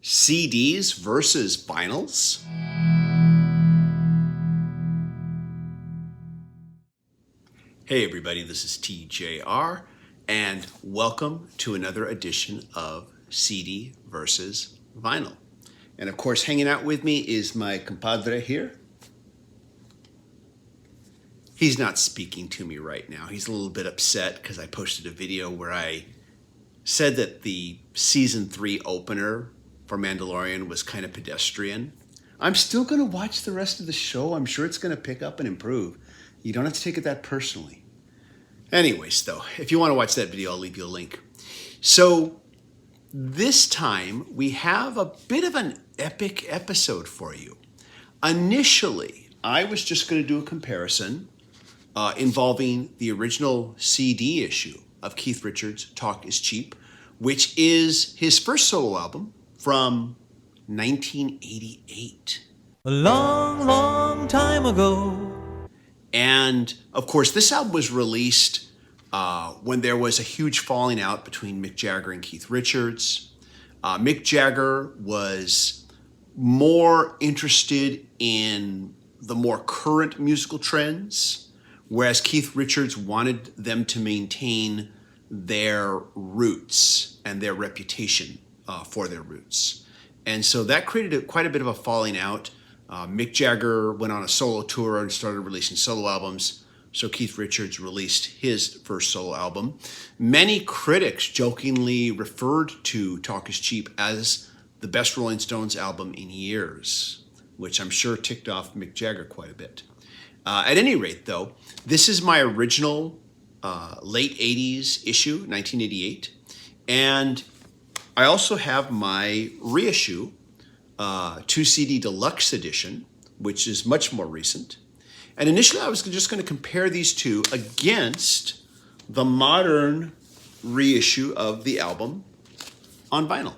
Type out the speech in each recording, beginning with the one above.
CDs versus vinyls? Hey everybody, this is TJR, and welcome to another edition of CD versus vinyl. And of course, hanging out with me is my compadre here. He's not speaking to me right now. He's a little bit upset because I posted a video where I said that the season 3 opener for Mandalorian was kind of pedestrian. I'm still going to watch the rest of the show. I'm sure it's going to pick up and improve. You don't have to take it that personally. Anyways, though, if you want to watch that video, I'll leave you a link. So this time we have a bit of an epic episode for you. Initially, I was just going to do a comparison involving the original CD issue of Keith Richards' Talk is Cheap, which is his first solo album from 1988. A long, long time ago. And of course, this album was released when there was a huge falling out between Mick Jagger and Keith Richards. Mick Jagger was more interested in the more current musical trends, whereas Keith Richards wanted them to maintain their roots and their reputation for their roots. And so that created quite a bit of a falling out. Mick Jagger went on a solo tour and started releasing solo albums. So Keith Richards released his first solo album. Many critics jokingly referred to Talk is Cheap as the best Rolling Stones album in years, which I'm sure ticked off Mick Jagger quite a bit. At any rate, though, this is my original late 80s issue, 1988. And I also have my reissue, 2 CD deluxe edition, which is much more recent. And initially I was just going to compare these two against the modern reissue of the album on vinyl.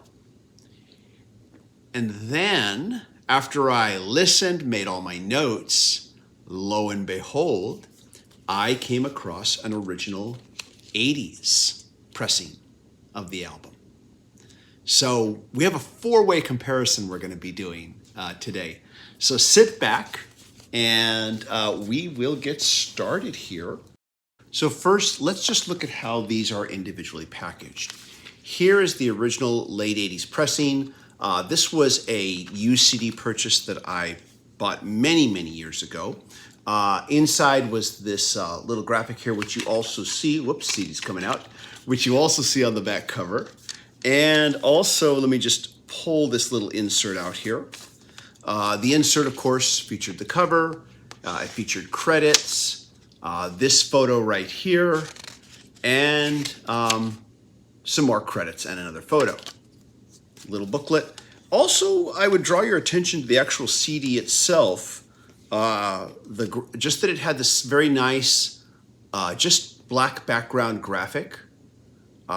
And then after I listened, made all my notes, lo and behold, I came across an original 80s pressing of the album. So we have a 4-way comparison we're going to be doing today. So sit back and we will get started here. So first, let's just look at how these are individually packaged. Here is the original late 80s pressing. This was a used CD purchase that I bought many, many years ago. Inside was this little graphic here, which you also see, whoops, CD's coming out, which you also see on the back cover. And also, let me just pull this little insert out here. The insert, of course, featured the cover. It featured credits, this photo right here, and some more credits and another photo. Little booklet. Also, I would draw your attention to the actual CD itself. Just that it had this very nice, just black background graphic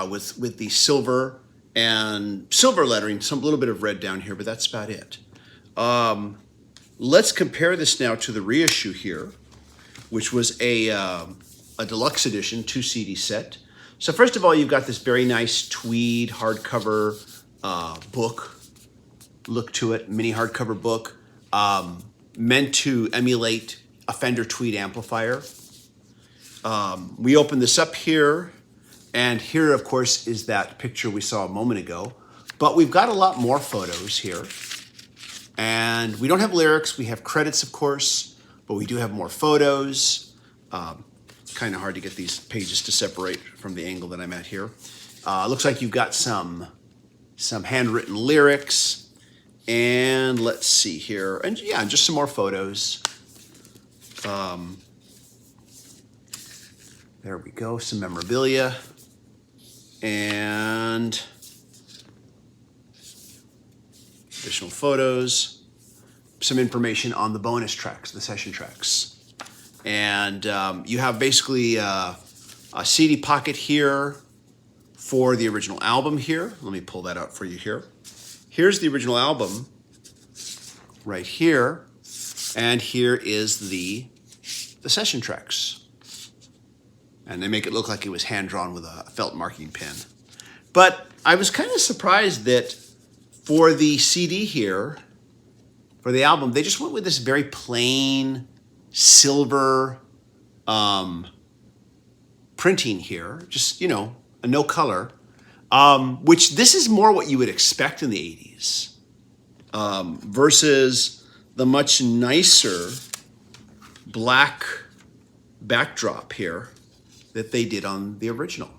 with the silver and silver lettering, some little bit of red down here, but that's about it. Let's compare this now to the reissue here, which was a deluxe edition, 2 CD set. So first of all, you've got this very nice tweed hardcover book look to it, mini hardcover book, meant to emulate a Fender Tweed amplifier. We open this up here, and here, of course, is that picture we saw a moment ago. But we've got a lot more photos here. And we don't have lyrics. We have credits, of course, but we do have more photos. Kind of hard to get these pages to separate from the angle that I'm at here. Looks like you've got some handwritten lyrics. And let's see here. And yeah, just some more photos. There we go, some memorabilia. And additional photos, some information on the bonus tracks, the session tracks. And you have basically a CD pocket here for the original album here. Let me pull that out for you here. Here's the original album right here. And here is the session tracks. And they make it look like it was hand-drawn with a felt marking pen. But I was kind of surprised that For the CD here, for the album, they just went with this very plain silver printing here, just, you know, a no color, which this is more what you would expect in the 80s versus the much nicer black backdrop here that they did on the original.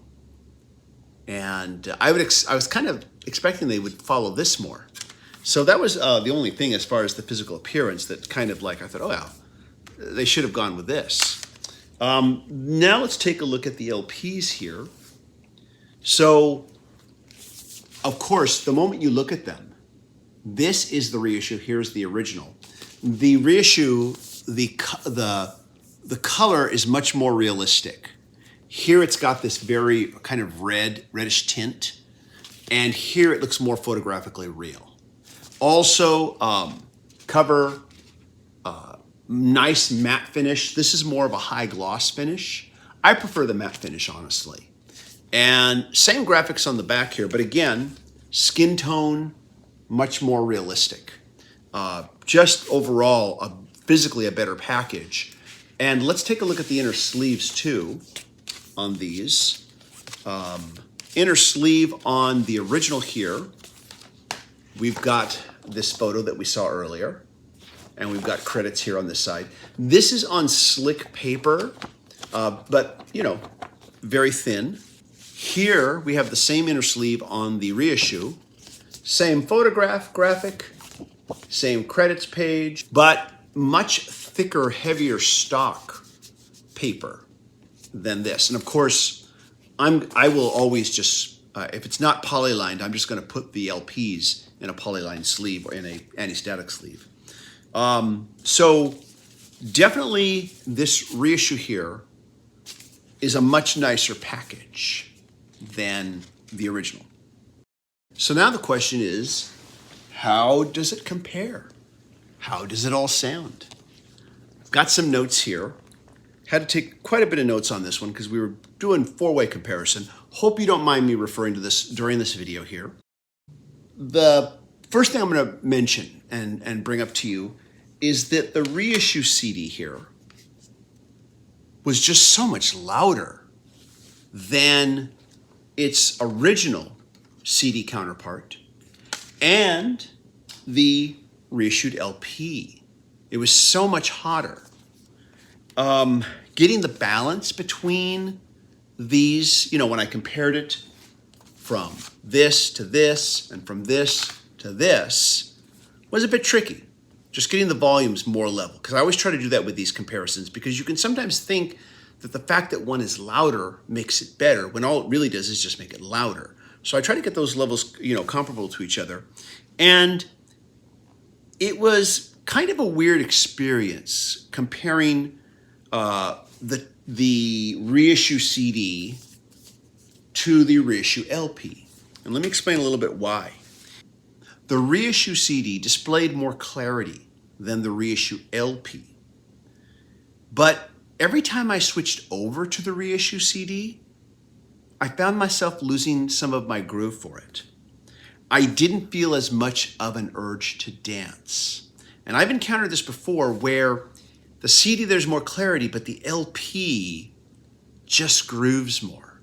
And I was kind of expecting they would follow this more. So that was the only thing as far as the physical appearance that kind of like, I thought, oh yeah, they should have gone with this. Now let's take a look at the LPs here. So, of course, the moment you look at them, this is the reissue, here's the original. The reissue, the color is much more realistic. Here it's got this very kind of reddish tint, and here it looks more photographically real. Also, cover, nice matte finish. This is more of a high gloss finish. I prefer the matte finish, honestly. And same graphics on the back here, but again, skin tone, much more realistic. Just overall, physically a better package. And let's take a look at the inner sleeves too on these. Inner sleeve on the original here, we've got this photo that we saw earlier, and we've got credits here on this side. This is on slick paper, but you know, very thin. Here we have the same inner sleeve on the reissue, same photograph graphic, same credits page, but much thicker, heavier stock paper than this. And of course, I will always just, if it's not polylined, I'm just going to put the LPs in a polylined sleeve or in a anti-static sleeve. So definitely this reissue here is a much nicer package than the original. So now the question is, how does it compare? How does it all sound? I've got some notes here. Had to take quite a bit of notes on this one because we were doing four-way comparison. Hope you don't mind me referring to this during this video here. The first thing I'm going to mention and bring up to you is that the reissue CD here was just so much louder than its original CD counterpart and the reissued LP. It was so much hotter. Getting the balance between these, you know, when I compared it from this to this and from this to this was a bit tricky. Just getting the volumes more level, because I always try to do that with these comparisons, because you can sometimes think that the fact that one is louder makes it better, when all it really does is just make it louder. So I try to get those levels, you know, comparable to each other. And it was kind of a weird experience comparing the reissue CD to the reissue LP. And let me explain a little bit why. The reissue CD displayed more clarity than the reissue LP. But every time I switched over to the reissue CD, I found myself losing some of my groove for it. I didn't feel as much of an urge to dance. And I've encountered this before where the CD, there's more clarity, but the LP just grooves more.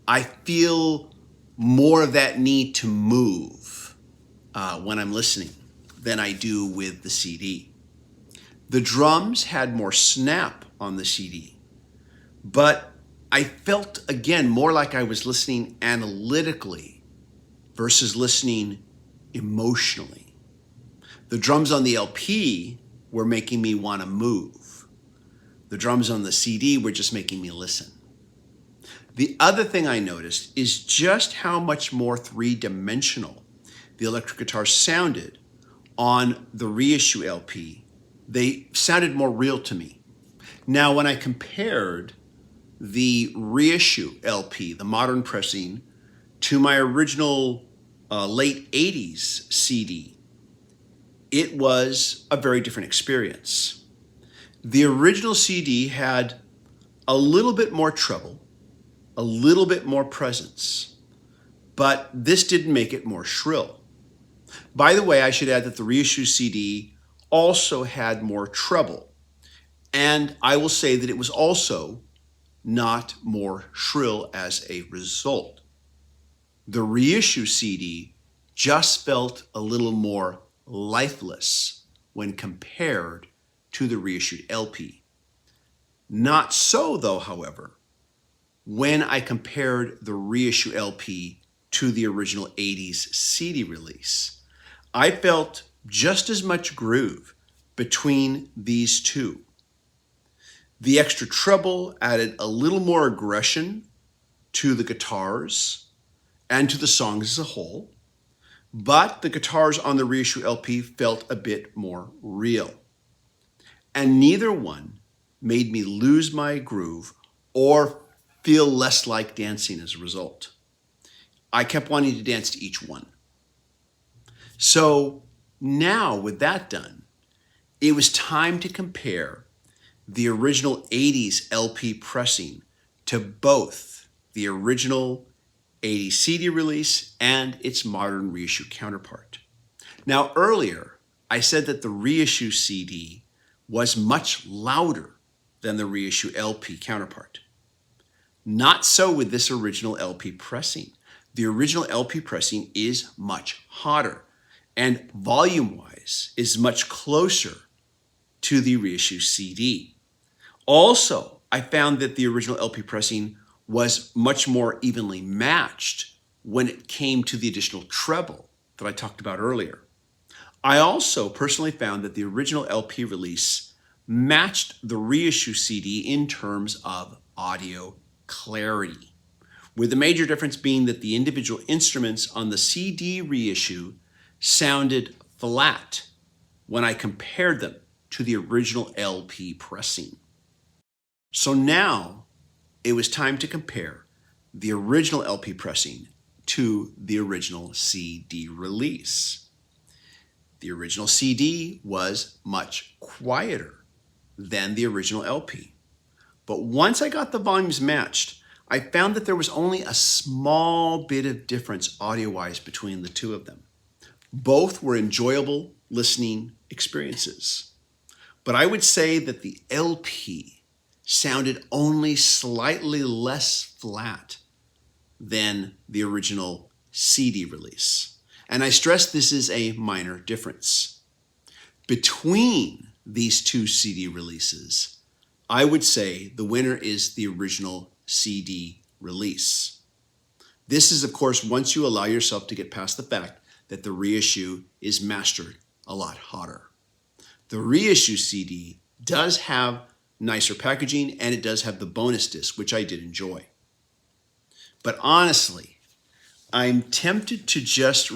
I feel more of that need to move when I'm listening than I do with the CD. The drums had more snap on the CD, but I felt, again, more like I was listening analytically versus listening emotionally. The drums on the LP were making me want to move. The drums on the CD were just making me listen. The other thing I noticed is just how much more three-dimensional the electric guitar sounded on the reissue LP. They sounded more real to me. Now, when I compared the reissue LP, the modern pressing, to my original late 80s CD, it was a very different experience. The original CD had a little bit more treble, a little bit more presence, but this didn't make it more shrill. By the way, I should add that the reissue CD also had more treble. And I will say that it was also not more shrill as a result. The reissue CD just felt a little more lifeless when compared to the reissued LP. Not so, though, however, when I compared the reissue LP to the original 80s CD release. I felt just as much groove between these two. The extra treble added a little more aggression to the guitars and to the songs as a whole, but the guitars on the reissue LP felt a bit more real. And neither one made me lose my groove or feel less like dancing as a result. I kept wanting to dance to each one. So now with that done, it was time to compare the original 80s LP pressing to both the original 80s CD release and its modern reissue counterpart. Now earlier, I said that the reissue CD was much louder than the reissue LP counterpart. Not so with this original LP pressing. The original LP pressing is much hotter and volume-wise is much closer to the reissue CD. Also, I found that the original LP pressing was much more evenly matched when it came to the additional treble that I talked about earlier. I also personally found that the original LP release matched the reissue CD in terms of audio clarity, with the major difference being that the individual instruments on the CD reissue sounded flat when I compared them to the original LP pressing. So now it was time to compare the original LP pressing to the original CD release. The original CD was much quieter than the original LP. But once I got the volumes matched, I found that there was only a small bit of difference audio-wise between the two of them. Both were enjoyable listening experiences. But I would say that the LP sounded only slightly less flat than the original CD release. And I stress this is a minor difference. Between these two CD releases, I would say the winner is the original CD release. This is, of course, once you allow yourself to get past the fact that the reissue is mastered a lot hotter. The reissue CD does have nicer packaging and it does have the bonus disc, which I did enjoy. But honestly, I'm tempted to just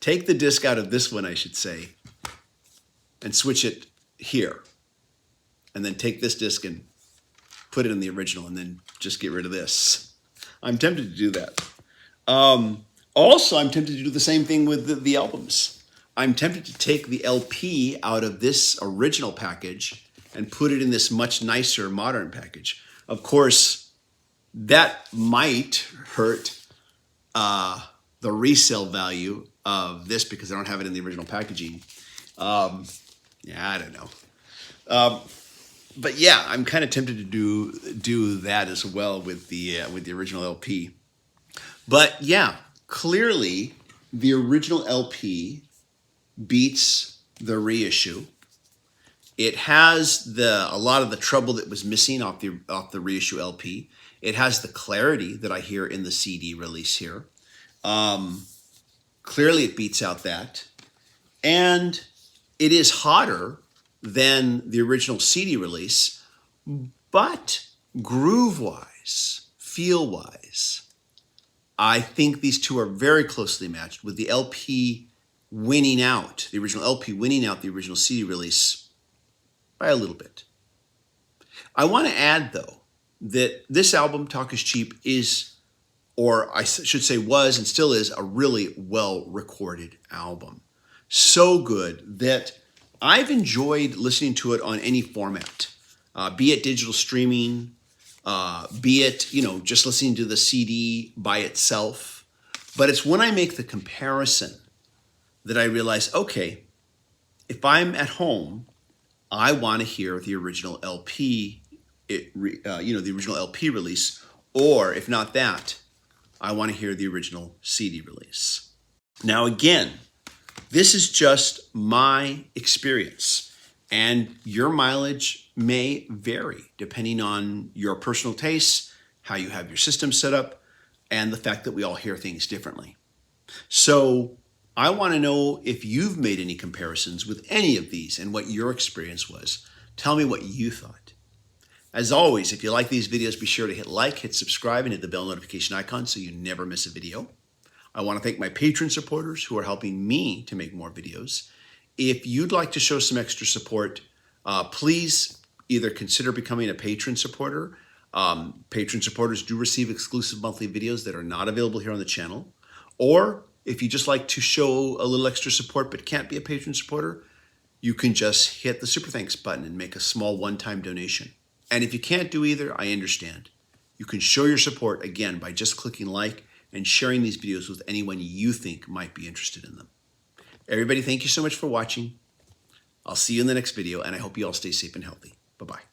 take the disc out of this one, I should say, and switch it here. And then take this disc and put it in the original and then just get rid of this. I'm tempted to do that. Also, I'm tempted to do the same thing with the albums. I'm tempted to take the LP out of this original package and put it in this much nicer modern package. Of course, that might hurt the resale value of this because I don't have it in the original packaging. I don't know. But yeah, I'm kind of tempted to do that as well with the original LP. But yeah, clearly the original LP beats the reissue. It has a lot of the treble that was missing off the reissue LP. It has the clarity that I hear in the CD release here. Clearly it beats out that. And it is hotter than the original CD release, but groove-wise, feel-wise, I think these two are very closely matched, with the LP winning out, the original LP winning out the original CD release by a little bit. I want to add, though, that this album, Talk Is Cheap, is, or I should say was and still is, a really well-recorded album. So good that I've enjoyed listening to it on any format, be it digital streaming, be it, just listening to the CD by itself. But it's when I make the comparison that I realized, okay, if I'm at home, I want to hear the original LP, the original LP release, or if not that, I want to hear the original CD release. Now, again, this is just my experience, and your mileage may vary depending on your personal tastes, how you have your system set up, and the fact that we all hear things differently. So I want to know if you've made any comparisons with any of these and what your experience was. Tell me what you thought. As always, if you like these videos, be sure to hit like, hit subscribe, and hit the bell notification icon so you never miss a video. I want to thank my patron supporters who are helping me to make more videos. If you'd like to show some extra support, please either consider becoming a patron supporter. Patron supporters do receive exclusive monthly videos that are not available here on the channel. Or if you just like to show a little extra support but can't be a patron supporter, you can just hit the Super Thanks button and make a small one-time donation. And if you can't do either, I understand. You can show your support, again, by just clicking like and sharing these videos with anyone you think might be interested in them. Everybody, thank you so much for watching. I'll see you in the next video, and I hope you all stay safe and healthy. Bye-bye.